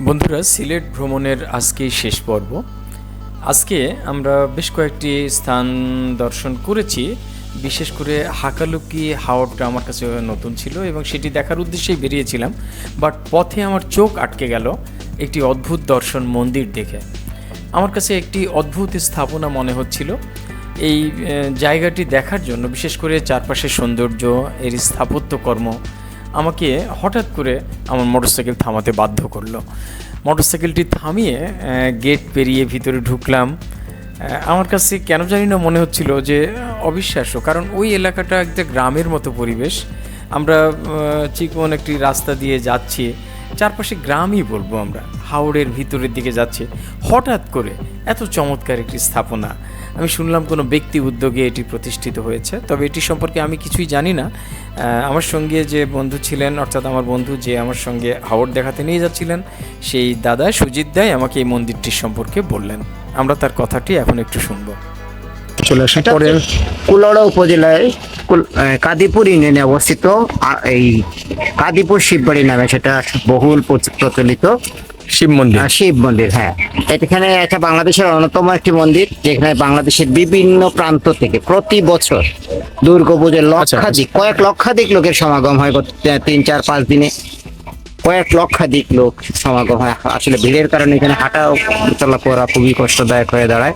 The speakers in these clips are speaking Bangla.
বন্ধুরা, সিলেট ভ্রমণের আজকেই শেষ পর্ব। আজকে আমরা বেশ কয়েকটি স্থান দর্শন করেছি। বিশেষ করে হাকালুকি হাওরটা আমার কাছে নতুন ছিল এবং সেটি দেখার উদ্দেশ্যেই বেরিয়েছিলাম। বাট পথে আমার চোখ আটকে গেল একটি অদ্ভুত দর্শন মন্দির দেখে। আমার কাছে একটি অদ্ভুত স্থাপনা মনে হচ্ছিল। এই জায়গাটি দেখার জন্য, বিশেষ করে চারপাশের সৌন্দর্য, এর স্থাপত্যকর্ম আমাকে হঠাৎ করে আমার মোটরসাইকেল থামাতে বাধ্য করলো। মোটরসাইকেলটি থামিয়ে গেট পেরিয়ে ভিতরে ঢুকলাম। আমার কাছে কেন জানি না মনে হচ্ছিল যে অবিশ্বাস্য, কারণ ওই এলাকাটা একটা গ্রামের মতো পরিবেশ। আমরা চিকন একটি রাস্তা দিয়ে যাচ্ছি, চারপাশে গ্রামই বলবো, আমরা হাওড়ের ভিতরের দিকে যাচ্ছি। হঠাৎ করে এত চমৎকার একটি স্থাপনা। আমি শুনলাম কোনো ব্যক্তি উদ্যোগে এটি প্রতিষ্ঠিত হয়েছে, তবে এটি সম্পর্কে আমি কিছুই জানি না। আমার সঙ্গে যে বন্ধু ছিলেন, অর্থাৎ আমার বন্ধু যে আমার সঙ্গে হাওড় দেখাতে নিয়ে যাচ্ছিলেন, সেই দাদা সুজিত দাই আমাকে এই মন্দিরটির সম্পর্কে বললেন। আমরা তার কথাটি এখন একটু শুনবো। চলে আসেন পরে। কুলাউড়া উপজেলায় কাদিপুর ইউনিয়নে অবস্থিত এই কাদিপুর শিববাড়ি নামে সেটা বহুল প্রচলিত শিব মন্দির। শিব মন্দির, হ্যাঁ। এখানে একটা বাংলাদেশের অন্যতম একটি মন্দির, যেখানে বাংলাদেশের বিভিন্ন প্রান্ত থেকে প্রতি বছর দুর্গাপুজোর কয়েক লক্ষাধিক লোকের সমাগম হয়। 3, 4, 5 দিনে কয়েক লক্ষাধিক লোক সমাগম হয়। আসলে ভিড়ের কারণে এখানে হাঁটা চলাফেরা খুবই কষ্টদায়ক হয়ে দাঁড়ায়,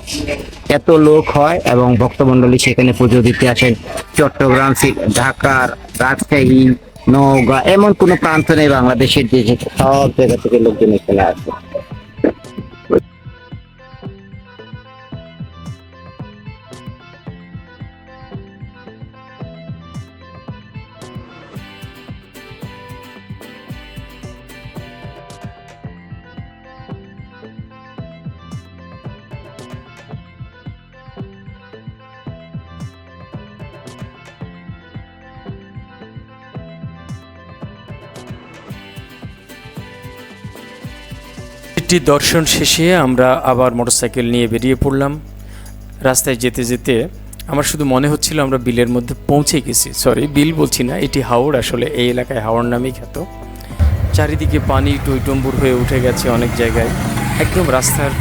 এত লোক হয়। এবং ভক্তমণ্ডলী সেখানে পুজো দিতে আসেন। চট্টগ্রাম, ঢাকার, রাজশাহী, নওগাঁ, এমন কোনো প্রান্ত নেই বাংলাদেশের যে সব জায়গা থেকে লোকজন এখানে আসে। দর্শন শেষে আমরা আবার মোটরসাইকেল নিয়ে বেরিয়ে পড়লাম। রাস্তায় যেতে যেতে আমার শুধু মনে হচ্ছিল আমরা বিলের মধ্যে পৌঁছে গেছি। সরি, বিল বলছি না, এটি হাওড়। আসলে এই এলাকায় হাওড় নামেই খ্যাত। চারিদিকে পানি টইটম্বুর হয়ে উঠে গেছে অনেক জায়গায়, একদম রাস্তার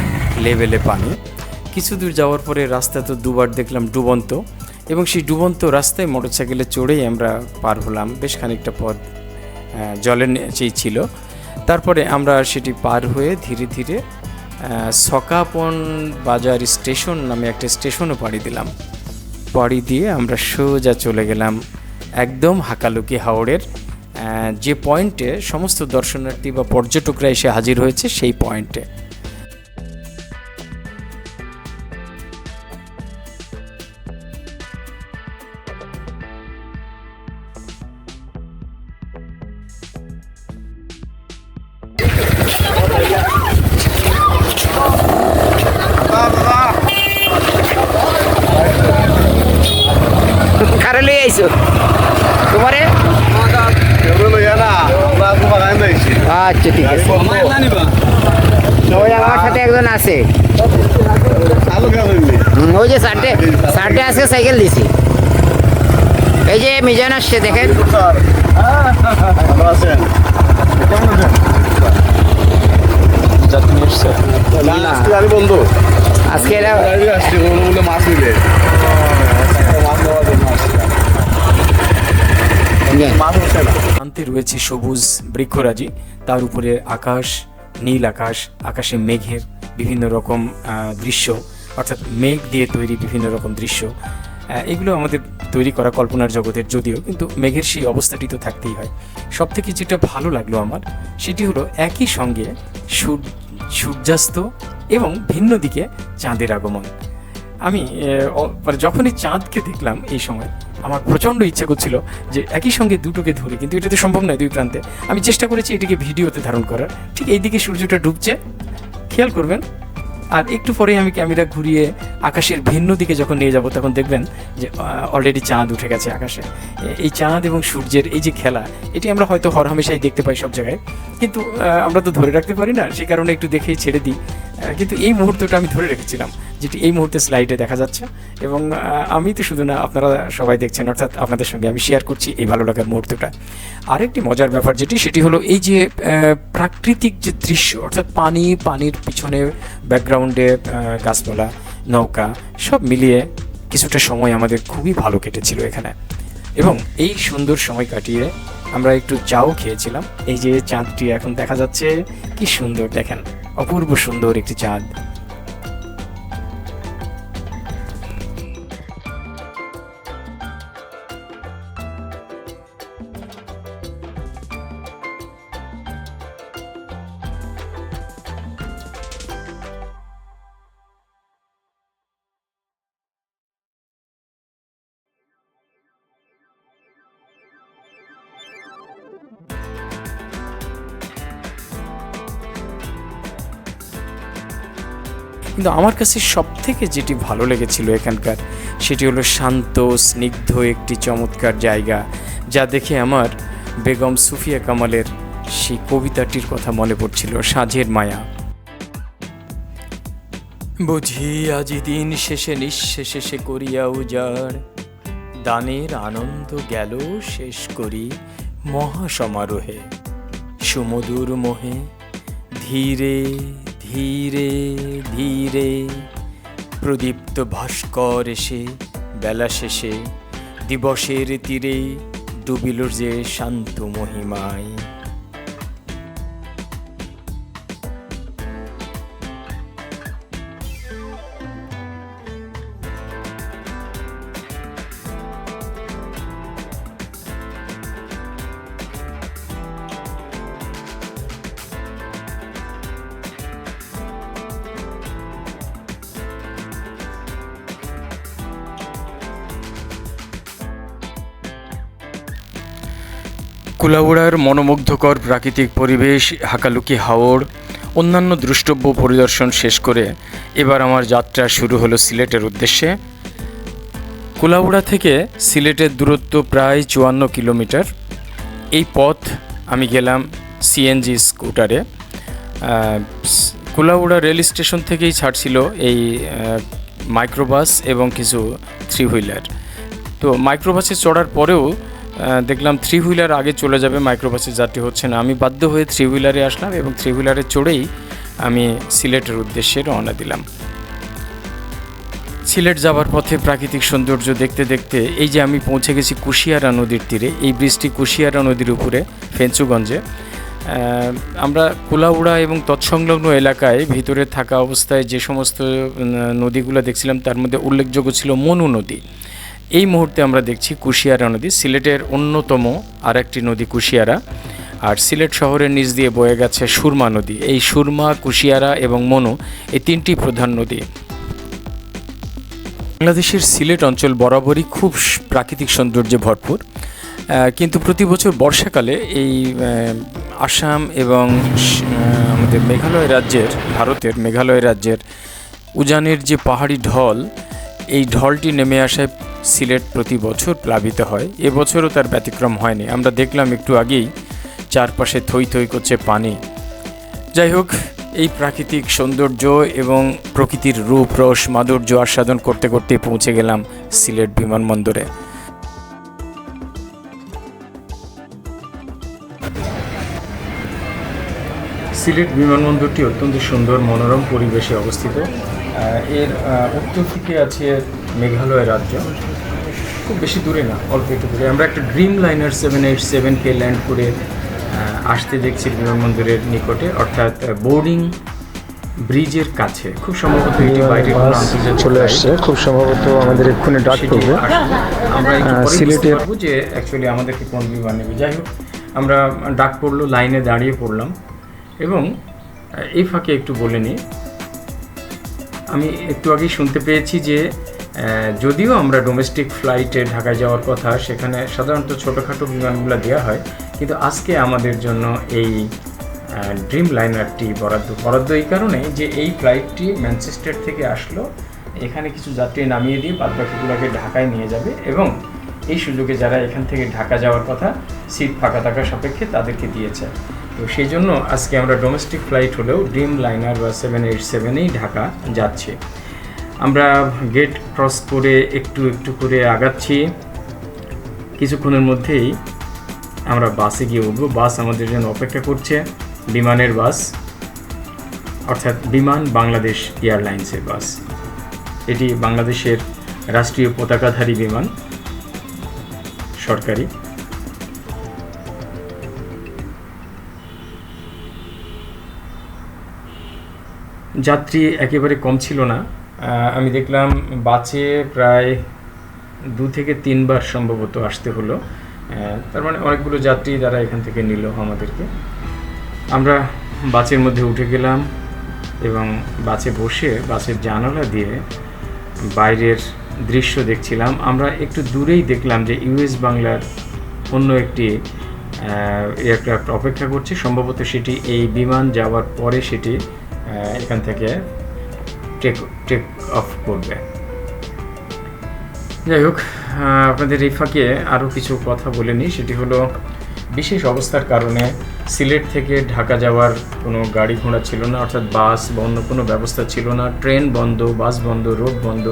লেভেলে পানি। কিছু দূর যাওয়ার পরে রাস্তা তো দুবার দেখলাম ডুবন্ত, এবং সেই ডুবন্ত রাস্তায় মোটরসাইকেলে চড়েই আমরা পার হলাম। বেশ খানিকটা পথ জলের নিচেই ছিল। তারপরে আমরা সেটি পার হয়ে ধীরে ধীরে সকাপন বাজার স্টেশন নামে একটা স্টেশনও পাড়ি দিলাম। পাড়ি দিয়ে আমরা সোজা চলে গেলাম একদম হাকালুকি হাওড়ের যে পয়েন্টে সমস্ত দর্শনার্থী বা পর্যটকরা এসে হাজির হয়েছে, সেই পয়েন্টে। কারে আইছো তোমারে? আচ্ছা, ঠিক আছে। ওই আমার সাথে একজন আছে, ওই যে সার্টে আজকে সাইকেল দিছি। এই যে মিজান আসছে, দেখেন। বন্ধু আজকে এরা মাছ নিবে। শান্তি রয়েছে সবুজ বৃক্ষরাজি, তার উপরে আকাশ, নীল আকাশ, আকাশে মেঘের বিভিন্ন রকম দৃশ্য, অর্থাৎ মেঘ দিয়ে তৈরি বিভিন্ন রকম দৃশ্য। এগুলো আমাদের তৈরি করা কল্পনার জগতের, যদিও কিন্তু মেঘের সেই অবস্থাটি তো থাকতেই হয়। সব থেকে যেটা ভালো লাগলো আমার, সেটি হলো একই সঙ্গে সূর্যাস্ত এবং ভিন্ন দিকে চাঁদের আগমন। আমি যখনই চাঁদকে দেখলাম এই সময়, আমার প্রচণ্ড ইচ্ছে করছিল যে একই সঙ্গে দুটোকে ধরি, কিন্তু এটা তো সম্ভব নয় দুই প্রান্তে। আমি চেষ্টা করেছি এটিকে ভিডিওতে ধারণ করার। ঠিক এই দিকে সূর্যটা ডুবছে, খেয়াল করবেন। আর একটু পরেই আমি ক্যামেরা ঘুরিয়ে আকাশের ভিন্ন দিকে যখন নিয়ে যাব, তখন দেখবেন যে অলরেডি চাঁদ উঠে গেছে আকাশে। এই চাঁদ এবং সূর্যের এই যে খেলা, এটি আমরা হয়তো হরহামেশাই দেখতে পাই সব জায়গায়, কিন্তু আমরা তো ধরে রাখতে পারি না, সেই কারণে একটু দেখেই ছেড়ে দিই। কিন্তু এই মুহূর্তটা আমি ধরে রেখেছিলাম, যেটি এই মুহূর্তে স্লাইডে দেখা যাচ্ছে। এবং আমি তো শুধু না, আপনারা সবাই দেখছেন, অর্থাৎ আপনাদের সঙ্গে আমি শেয়ার করছি এই ভালো লাগার মুহূর্তটা। আরেকটি মজার ব্যাপার সেটি হলো এই যে প্রাকৃতিক যে দৃশ্য, অর্থাৎ পানির পিছনে ব্যাকগ্রাউন্ডে গাছপালা, নৌকা, সব মিলিয়ে কিছুটা সময় আমাদের খুবই ভালো কেটেছিল এখানে। এবং এই সুন্দর সময় কাটিয়ে আমরা একটু চাও খেয়েছিলাম। এই যে চাঁদটি এখন দেখা যাচ্ছে, কি সুন্দর দেখেন, অপূর্ব সুন্দর একটি চাঁদ। কিন্তু আমার কাছে সবথেকে যেটি ভালো লেগেছিল এখানকার, সেটি হলো শান্ত স্নিগ্ধ একটি চমৎকার জায়গা, যা দেখে আমার বেগম সুফিয়া কামালের সেই কবিতাটির কথা মনে পড়ছিল, সাঁঝের মায়া। বুঝি আজি দিন শেষে নিঃশেষে সে করিয়া উজাড়, দানের আনন্দ গেল শেষ করি মহাসমারোহে, সুমধুর মোহে ধীরে ধীরে ধীরে প্রদীপ্ত ভাস্কর এসে বেলা শেষে দিবসের তীরে ডুবিল যে শান্ত মহিমায়। কুলাউড়ার মনোমুগ্ধকর প্রাকৃতিক পরিবেশ, হাকালুকি হাওড়, অন্যান্য দ্রষ্টব্য পরিদর্শন শেষ করে এবার আমার যাত্রা শুরু হলো সিলেটের উদ্দেশ্যে। কুলাউড়া থেকে সিলেটের দূরত্ব প্রায় 54 কিলোমিটার। এই পথ আমি গেলাম সিএনজি স্কুটারে। কুলাউড়া রেল স্টেশন থেকেই ছাড়ছিল এই মাইক্রোবাস এবং কিছু থ্রি হুইলার। তো মাইক্রোবাসে চড়ার পরেও দেখলাম থ্রি হুইলার আগে চলে যাবে, মাইক্রোবাসের যাত্রী হচ্ছে না। আমি বাধ্য হয়ে থ্রি হুইলারে আসলাম এবং থ্রি হুইলারে চড়েই আমি সিলেটের উদ্দেশ্যে রওনা দিলাম। সিলেট যাবার পথে প্রাকৃতিক সৌন্দর্য দেখতে দেখতে এই যে আমি পৌঁছে গেছি কুশিয়ারা নদীর তীরে। এই ব্রিজটি কুশিয়ারা নদীর উপরে ফেঞ্চুগঞ্জে। আমরা কুলাউড়া এবং তৎসংলগ্ন এলাকায় ভিতরে থাকা অবস্থায় যে সমস্ত নদীগুলো দেখছিলাম তার মধ্যে উল্লেখযোগ্য ছিল মনু নদী। এই মুহূর্তে আমরা দেখছি কুশিয়ারা নদী, সিলেটের অন্যতম আর একটি নদী কুশিয়ারা। আর সিলেট শহরের নিচ দিয়ে বয়ে গেছে সুরমা নদী। এই সুরমা, কুশিয়ারা এবং মনু এই তিনটি প্রধান নদী। বাংলাদেশের সিলেট অঞ্চল বরাবরই খুব প্রাকৃতিক সৌন্দর্যে ভরপুর, কিন্তু প্রতি বছর বর্ষাকালে এই আসাম এবং আমাদের মেঘালয় রাজ্যের, ভারতের মেঘালয় রাজ্যের উজানের যে পাহাড়ি ঢল, এই ঢলটি নেমে আসায় সিলেট প্রতি বছর প্লাবিত হয়। এবছরও তার ব্যতিক্রম হয়নি। আমরা দেখলাম একটু আগেই চারপাশে থই থই করছে পানি। যাই হোক, এই প্রাকৃতিক সৌন্দর্য এবং প্রকৃতির রূপ রস মাধুর্য আস্বাদন করতে করতে পৌঁছে গেলাম সিলেট বিমানবন্দরে। সিলেট বিমানবন্দরটি অত্যন্ত সুন্দর মনোরম পরিবেশে অবস্থিত। এর উত্তর দিকে আছে মেঘালয় রাজ্য, খুব বেশি দূরে না, অল্প একটু দূরে। আমরা একটা ড্রিম লাইনার 787-কে ল্যান্ড করে আসতে দেখছি বিমানবন্দরের নিকটে, অর্থাৎ বোর্ডিং ব্রিজের কাছে। খুব সম্ভবত এটি বাইরে চলে আসছে, খুব সম্ভবত আমাদের এক্ষুনি ডাক করবে। আমরা সিলেটের যে অ্যাকচুয়ালি আমাদেরকে কোন বিমান নেবে। যাই হোক, আমরা ডাক পড়লো, লাইনে দাঁড়িয়ে পড়লাম। এবং এই ফাঁকে একটু বলে নিই, আমি একটু আগেই শুনতে পেয়েছি যে যদিও আমরা ডোমেস্টিক ফ্লাইটে ঢাকায় যাওয়ার কথা, সেখানে সাধারণত ছোটোখাটো বিমানগুলো দেওয়া হয়, কিন্তু আজকে আমাদের জন্য এই ড্রিম লাইনারটি বরাদ্দ এই কারণে যে এই ফ্লাইটটি ম্যানচেস্টার থেকে আসলো, এখানে কিছু যাত্রী নামিয়ে দিয়ে বাদবাকিগুলোকে ঢাকায় নিয়ে যাবে। এবং এই সুযোগে যারা এখান থেকে ঢাকা যাওয়ার কথা, সিট ফাঁকা থাকা সাপেক্ষে তাদেরকে দিয়েছে। তো সেই জন্য আজকে আমরা ডোমেস্টিক ফ্লাইট হলেও ড্রিম লাইনার বা 787-এই ঢাকা যাচ্ছি। আমরা গেট ক্রস করে একটু একটু করে আগাচ্ছি। কিছুক্ষণের মধ্যেই আমরা বাসে গিয়ে উঠবো। বাস আমাদের জন্য অপেক্ষা করছে, বিমানের বাস, অর্থাৎ বিমান বাংলাদেশ এয়ারলাইন্সের বাস। এটি বাংলাদেশের রাষ্ট্রীয় পতাকাধারী বিমান, সরকারি। যাত্রী একেবারে কম ছিল না। আমি দেখলাম বাসে প্রায় 2 থেকে 3 বার সম্ভবত আসতে হলো। তার মানে অনেকগুলো যাত্রী তারা এখান থেকে নিল আমাদেরকে। আমরা বাসের মধ্যে উঠে গেলাম এবং বাসে বসে বাসের জানালা দিয়ে বাইরের দৃশ্য দেখছিলাম। আমরা একটু দূরেই দেখলাম যে ইউএস বাংলার অন্য একটি এয়ারক্রাফট অপেক্ষা করছে। সম্ভবত সেটি এই বিমান যাওয়ার পরে সেটি এখান থেকে টেক অফ করবে। যাই হোক, আপনাদের এই ফাঁকে আরও কিছু কথা বলে নিই। সেটি হলো, বিশেষ অবস্থার কারণে সিলেট থেকে ঢাকা যাওয়ার কোনো গাড়ি ঘোড়া ছিল না, অর্থাৎ বাস বা অন্য কোনো ব্যবস্থা ছিল না। ট্রেন বন্ধ, বাস বন্ধ, রোড বন্ধ।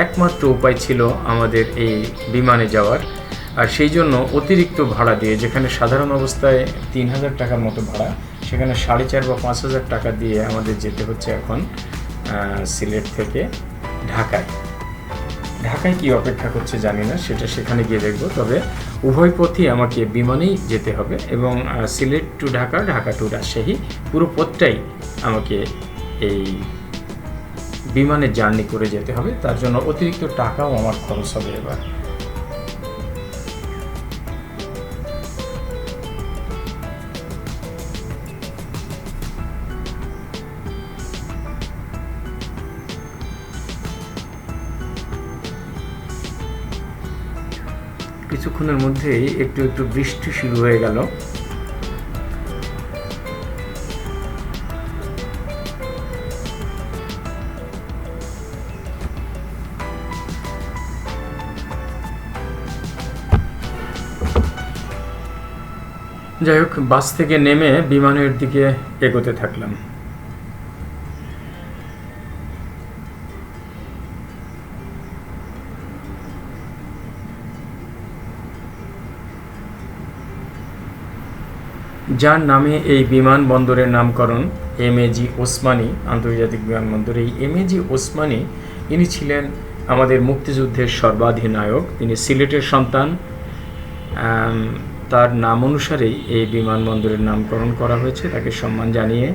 একমাত্র উপায় ছিল আমাদের এই বিমানে যাওয়ার। আর সেই জন্য অতিরিক্ত ভাড়া দিয়ে, যেখানে সাধারণ অবস্থায় 3000 টাকার মতো ভাড়া, সেখানে 4,500 বা 5,000 টাকা দিয়ে আমাদের যেতে হচ্ছে এখন সিলেট থেকে ঢাকায়। ঢাকায় কি অপেক্ষা করছে জানি না, সেটা সেখানে গিয়ে দেখব। তবে উভয় পথই আমাকে বিমানেই যেতে হবে এবং সিলেট টু ঢাকা, ঢাকা টু রাজশাহী, পুরো পথটাই আমাকে এই বিমানে জার্নি করে যেতে হবে। তার জন্য অতিরিক্ত টাকাও আমার খরচ হবে এবার। কিছুক্ষণের মধ্যেই একটু একটু বৃষ্টি শুরু হয়ে গেল। যাই হোক, বাস থেকে নেমে বিমানের দিকে এগোতে থাকলাম। যার নামে এই বিমানবন্দরের নামকরণ, এমএজি ওসমানী আন্তর্জাতিক বিমানবন্দর। এই এমএজি ওসমানী, ইনি ছিলেন আমাদের মুক্তিযুদ্ধের সর্বাধিনায়ক। তিনি সিলেটের সন্তান। তার নাম অনুসারেই এই বিমানবন্দরের নামকরণ করা হয়েছে, তাকে সম্মান জানিয়ে।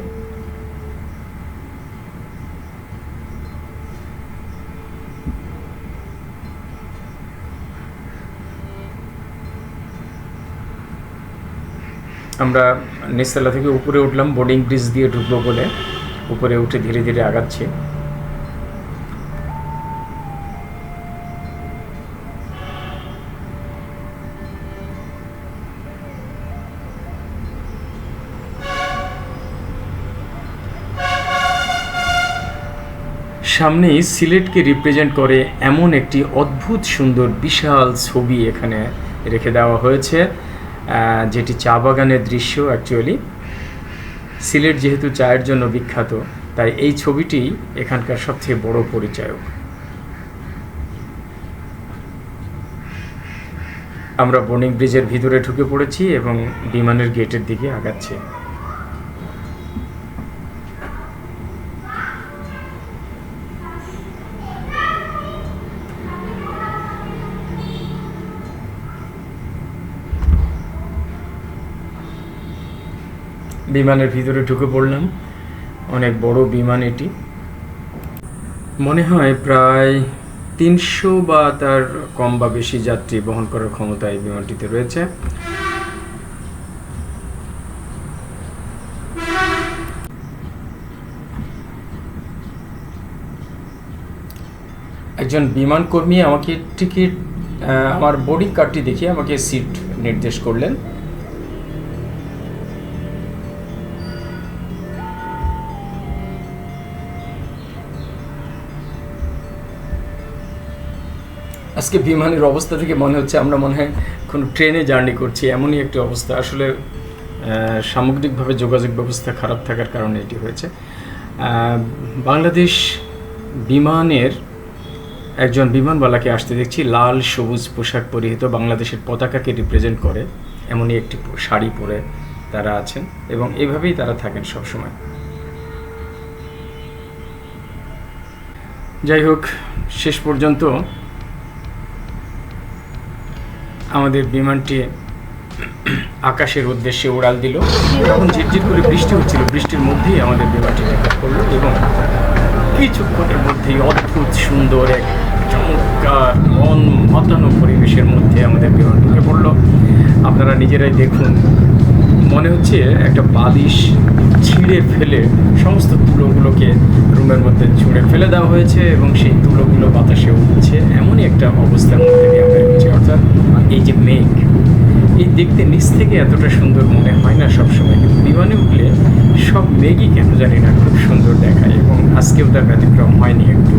আমরা নিচতলা থেকে উপরে উঠলাম, বোর্ডিং ব্রিজ দিয়ে ঢুকবো বলে উপরে উঠে ধীরে ধীরে আগাচ্ছি। সামনেই সিলেটকে রিপ্রেজেন্ট করে এমন একটি অদ্ভুত সুন্দর বিশাল ছবি এখানে রেখে দেওয়া হয়েছে, যেটি চা বাগানের দৃশ্য। অ্যাকচুয়ালি সিলেট যেহেতু চায়ের জন্য বিখ্যাত, তাই এই ছবিটি এখানকার সবচেয়ে বড় পরিচায়ক। আমরা বোর্ডিং ব্রিজের ভিতরে ঢুকে পড়েছি এবং বিমানের গেটের দিকে আগাচ্ছি। বিমানের ভিতরে ঢুকে পড়লাম। অনেক বড় বিমান এটি। মনে হয় প্রায় 300 বা তার কম বা বেশি যাত্রী বহন করার ক্ষমতা এই বিমানটিতে রয়েছে। একজন বিমান কর্মী আমাকে টিকিট, আমার বোর্ডিং কার্ডটি দেখিয়ে আমাকে সিট নির্দেশ করলেন। আজকে বিমানের অবস্থা থেকে মনে হচ্ছে আমরা মনে হয় কোনো ট্রেনে জার্নি করছি, এমনই একটি অবস্থা। আসলে সামগ্রিকভাবে যোগাযোগ ব্যবস্থা খারাপ থাকার কারণে এটি হয়েছে। বাংলাদেশ বিমানের একজন বিমানবালাকে আসতে দেখছি, লাল সবুজ পোশাক পরিহিত, বাংলাদেশের পতাকাকে রিপ্রেজেন্ট করে এমনই একটি শাড়ি পরে তারা আছেন এবং এভাবেই তারা থাকেন সবসময়। যাই হোক, শেষ পর্যন্ত আমাদের বিমানটি আকাশের উদ্দেশ্যে উড়াল দিল। তখন ঝিরঝির করে বৃষ্টি হচ্ছিল, বৃষ্টির মধ্যেই আমাদের বিমানটি টেকঅফ করলো এবং কিছুক্ষণের মধ্যেই অদ্ভুত সুন্দর এক চমৎকার মন মাতানো পরিবেশের মধ্যে আমাদের বিমান ঢুকে পড়লো। আপনারা নিজেরাই দেখুন, মনে হচ্ছে একটা বালিশ ছিঁড়ে ফেলে সমস্ত তুলোগুলোকে রুমের মধ্যে ছুঁড়ে ফেলে দেওয়া হয়েছে এবং সেই তুলোগুলো বাতাসে উঠছে, এমনই একটা অবস্থার মধ্যে দিয়ে আমরা এসেছি। অর্থাৎ এই যে মেঘ, এই দেখতে নিচ থেকে এতটা সুন্দর মনে হয় না সবসময়, কিন্তু বিমানে উঠলে সব মেঘই কেন জানি না খুব সুন্দর দেখায় এবং আজকেও তার ব্যতিক্রম হয়নি একটু।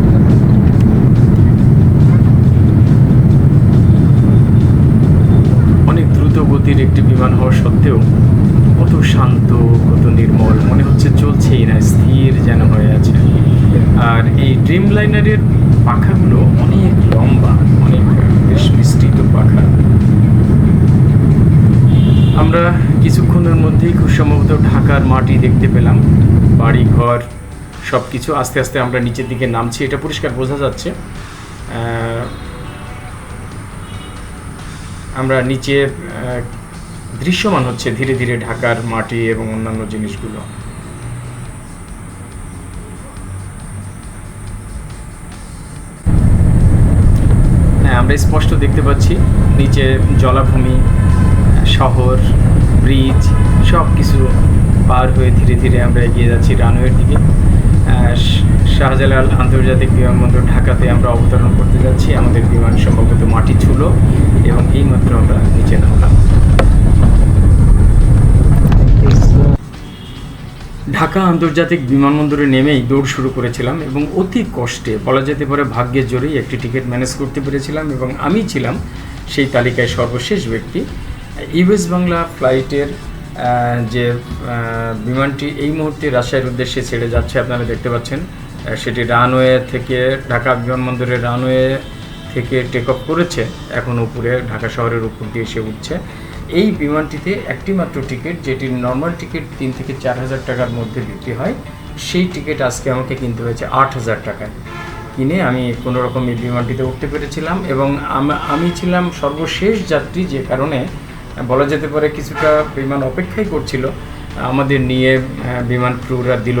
অনেক দ্রুত গতির একটি বিমান হওয়া সত্ত্বেও কত শান্ত, কত নির্মল, মনে হচ্ছে চলছেই না, স্থির যেন হয়ে আছে। আর এই ড্রিম লাইনারের পাখাগুলো অনেক লম্বা, অনেক বেশ বিস্তৃত পাখা। আমরা কিছুক্ষণের মধ্যেই খুব সম্ভবত ঢাকার মাটি দেখতে পেলাম, বাড়ি ঘর সব কিছু। আস্তে আস্তে আমরা নিচের দিকে নামছি, এটা পরিষ্কার বোঝা যাচ্ছে। আমরা নিচে দৃশ্যমান হচ্ছে ধীরে ধীরে ঢাকার মাটি এবং অন্যান্য জিনিসগুলো। হ্যাঁ, আমরা স্পষ্ট দেখতে পাচ্ছি নিচে জলাভূমি, শহর, ব্রিজ সব কিছু পার হয়ে ধীরে ধীরে আমরা এগিয়ে যাচ্ছি রানওয়ের দিকে। শাহজালাল আন্তর্জাতিক বিমানবন্দর ঢাকাতে আমরা অবতরণ করতে যাচ্ছি। আমাদের বিমান সম্ভবত মাটি ছিল এবং এইমাত্র আমরা নিচে নামলাম। ঢাকা আন্তর্জাতিক বিমানবন্দরে নেমেই দৌড় শুরু করেছিলাম এবং অতি কষ্টে, বলা যেতে পারে ভাগ্যের জোরেই, একটি টিকিট ম্যানেজ করতে পেরেছিলাম এবং আমি ছিলাম সেই তালিকায় সর্বশেষ ব্যক্তি। ইউএস বাংলা ফ্লাইটের যে বিমানটি এই মুহূর্তে রাজশাহীর উদ্দেশ্যে ছেড়ে যাচ্ছে, আপনারা দেখতে পাচ্ছেন, সেটি রানওয়ে থেকে, ঢাকা বিমানবন্দরের রানওয়ে থেকে টেক অফ করেছে, এখন উপরে ঢাকা শহরের উপর দিয়ে এসে উঠছে। এই বিমানটিতে একটি মাত্র টিকিট, যেটির নর্মাল টিকিট 3 থেকে 4 হাজার টাকার মধ্যে বিক্রি হয়, সেই টিকিট আজকে আমাকে কিনতে হয়েছে 8,000 টাকায়। কিনে আমি কোনো রকম এই বিমানটিতে উঠতে পেরেছিলাম এবং আমি ছিলাম সর্বশেষ যাত্রী, যে কারণে বলা যেতে পারে কিছুটা বিমান অপেক্ষাই করছিল। আমাদের নিয়ে বিমান ক্রুরা দিল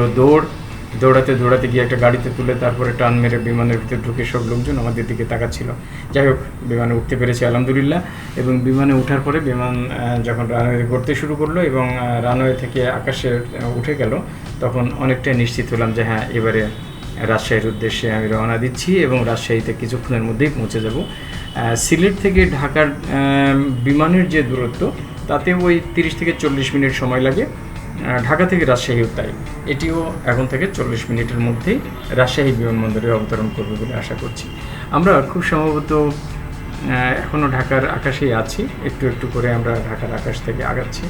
দৌড়াতে গিয়ে একটা গাড়িতে তুলে তারপরে টান মেরে বিমানের ভিতরে ঢুকে সব লোকজন আমাদের দিকে তাকাচ্ছিল। যাই হোক, বিমানে উঠতে পেরেছি আলহামদুলিল্লাহ। এবং বিমানে ওঠার পরে বিমান যখন রানওয়ে করতে শুরু করলো এবং রানওয়ে থেকে আকাশে উঠে গেল, তখন অনেকটাই নিশ্চিত হলাম যে হ্যাঁ, এবারে রাজশাহীর উদ্দেশ্যে আমি রওনা দিচ্ছি এবং রাজশাহীতে কিছুক্ষণের মধ্যেই পৌঁছে যাব। সিলেট থেকে ঢাকার বিমানের যে দূরত্ব, তাতে ওই 30 থেকে 40 মিনিট সময় লাগে। ঢাকা থেকে রাজশাহীও তাই, এটিও এখন থেকে 40 মিনিটের মধ্যেই রাজশাহী বিমানবন্দরে অবতরণ করবে বলে আশা করছি। আমরা খুব সম্ভবত এখনও ঢাকার আকাশেই আছি, একটু একটু করে আমরা ঢাকার আকাশ থেকে আগাচ্ছি।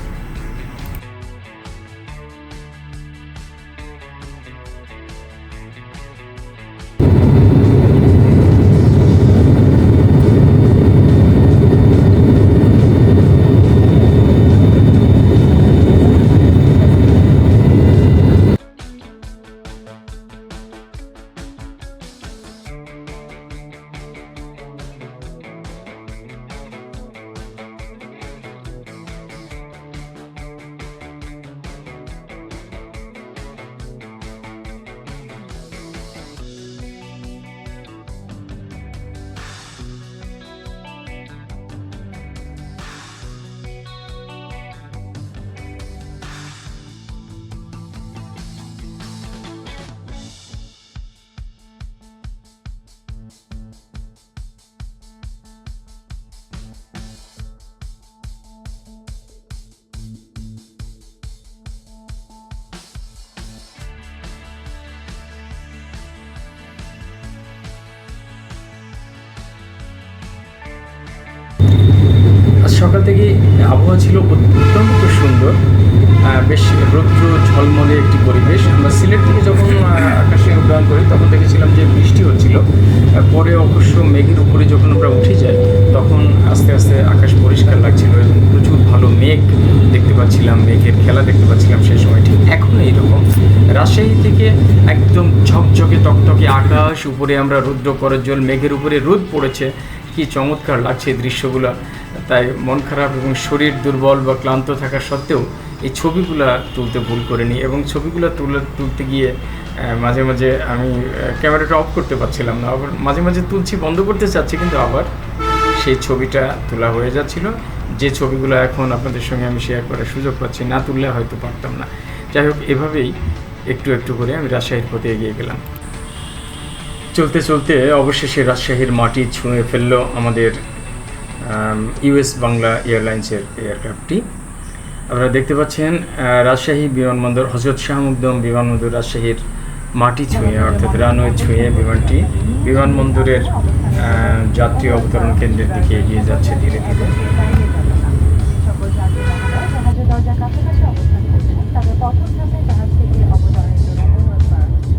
আজ সকাল থেকে আবহাওয়া ছিল অত্যন্ত সুন্দর, বেশ রৌদ্র ঝলমলে একটি পরিবেশ। আমরা সিলেট থেকে যখন আকাশে উড্ডয়ন করি তখন দেখেছিলাম যে বৃষ্টি হচ্ছিল, পরে অবশ্য মেঘের উপরে যখন আমরা উঠে যাই তখন আস্তে আস্তে আকাশ পরিষ্কার লাগছিল এবং প্রচুর ভালো মেঘ দেখতে পাচ্ছিলাম, মেঘের খেলা দেখতে পাচ্ছিলাম সেই সময়। ঠিক এখন এইরকম রাজশাহী থেকে একদম ঝকঝকে তকতকে আকাশ, উপরে আমরা রৌদ্র করজ্জ্বল, মেঘের উপরে রোদ পড়েছে, কি চমৎকার লাগছে এই দৃশ্যগুলো। তাই মন খারাপ এবং শরীর দুর্বল বা ক্লান্ত থাকা সত্ত্বেও এই ছবিগুলো তুলতে ভুল করিনি, এবং ছবিগুলো তুলতে গিয়ে মাঝে মাঝে আমি ক্যামেরাটা অফ করতে পারছিলাম না, আবার মাঝে মাঝে তুলছি, বন্ধ করতে চাচ্ছি, কিন্তু আবার সেই ছবিটা তোলা হয়ে যাচ্ছিল, যে ছবিগুলো এখন আপনাদের সঙ্গে আমি শেয়ার করার সুযোগ পাচ্ছি, না তুললে হয়তো পারতাম না। যাই হোক, এভাবেই একটু একটু করে আমি রাজশাহীর পথে এগিয়ে গেলাম। চলতে চলতে অবশেষে রাজশাহীর মাটি ছুঁয়ে ফেললো আমাদের ইউএস বাংলা এয়ারলাইন্সের এয়ারক্রাফটটি। আপনারা দেখতে পাচ্ছেন রাজশাহী বিমানবন্দর, হযরত শাহ মখদুম বিমানবন্দর রাজশাহীর মাটি ছুঁয়ে, অর্থাৎ রানওয়ে ছুঁয়ে বিমানটি বিমানবন্দরের যাত্রী অবতরণ কেন্দ্রের দিকে এগিয়ে যাচ্ছে ধীরে ধীরে। সকল যাত্রীরা জাহাজের দরজার কাছাকাছি অবস্থান করছেন, তাদের প্রথম ধাপে জাহাজ থেকে অবতরণের জন্য অনুরোধ করা হচ্ছে।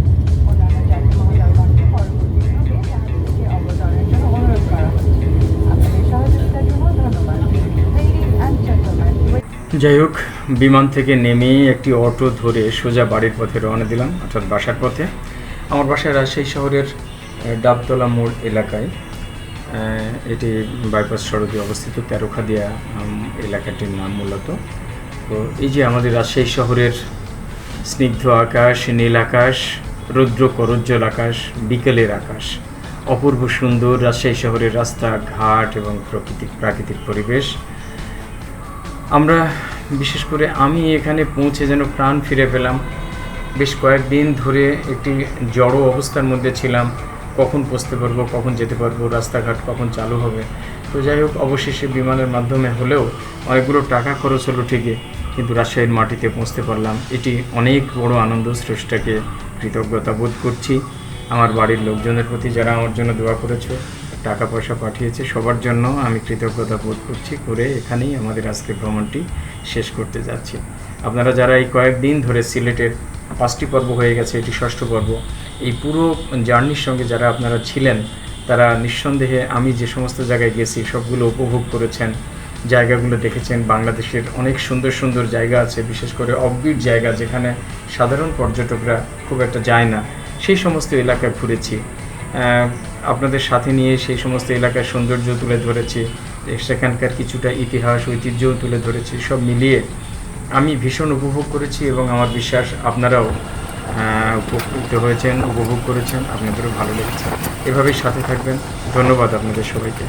অন্যান্য যাত্রী মহোদয়গণকে পরবর্তী ধাপে জাহাজ থেকে অবতরণের জন্য অনুরোধ করা হচ্ছে। আপনাদের সহযোগিতার জন্য ধন্যবাদ। Ladies and gentlemen, যাই হোক, বিমান থেকে নেমে একটি অটো ধরে সোজা বাড়ির পথে রওনা দিলাম, অর্থাৎ বাসার পথে। আমার বাসা রাজশাহী শহরের ডাবতলা মোড় এলাকায়, এটি বাইপাস সড়কে অবস্থিত, তেরোখাদিয়া এলাকাটির নাম মূলত। তো এই যে আমাদের রাজশাহী শহরের স্নিগ্ধ আকাশ, নীল আকাশ, রৌদ্র করজ্জ্বল আকাশ, বিকেলের আকাশ, অপূর্ব সুন্দর রাজশাহী শহরের রাস্তা ঘাট এবং প্রাকৃতিক পরিবেশ। আমরা বিশেষ করে আমি এখানে পৌঁছে যেন প্রাণ ফিরে পেলাম। বেশ কয়েকদিন ধরে একটি জড়ো অবস্থার মধ্যে ছিলাম, কখন পৌঁছতে পারবো, কখন যেতে পারবো, রাস্তাঘাট কখন চালু হবে। তো যাই হোক, অবশেষে বিমানের মাধ্যমে হলেও অনেকগুলো টাকা খরচ হলো ঠিকই, কিন্তু রাজশাহীর মাটিতে পৌঁছতে পারলাম। এটি অনেক বড় আনন্দ। স্রষ্টাকে কৃতজ্ঞতা বোধ করছি, আমার বাড়ির লোকজনের প্রতি যারা আমার জন্য দোয়া করেছে, টাকা পয়সা পাঠিয়েছে, সবার জন্য আমি কৃতজ্ঞতা বোধ করছি। করে এখানেই আমাদের আজকে ভ্রমণটি শেষ করতে যাচ্ছি। আপনারা যারা এই কয়েকদিন ধরে সিলেটের 5টি পর্ব হয়ে গেছে, এটি 6ষ্ঠ পর্ব, এই পুরো জার্নির সঙ্গে যারা আপনারা ছিলেন, তারা নিঃসন্দেহে আমি যে সমস্ত জায়গায় গেছি সবগুলো উপভোগ করেছেন, জায়গাগুলো দেখেছেন। বাংলাদেশের অনেক সুন্দর সুন্দর জায়গা আছে, বিশেষ করে অফবিট জায়গা যেখানে সাধারণ পর্যটকরা খুব একটা যায় না, সেই সমস্ত এলাকায় ঘুরেছি। আপনাদের সাথে নিয়ে সেই সমস্ত এলাকার সৌন্দর্য তুলে ধরেছি, সেখানকার কিছুটা ইতিহাস ঐতিহ্যও তুলে ধরেছি। সব মিলিয়ে আমি ভীষণ উপভোগ করেছি, এবং আমার বিশ্বাস আপনারাও উপকৃত হয়েছেন, উপভোগ করেছেন, আপনাদেরও ভালো লেগেছে। এভাবেই সাথে থাকবেন। ধন্যবাদ আপনাদের সবাইকে।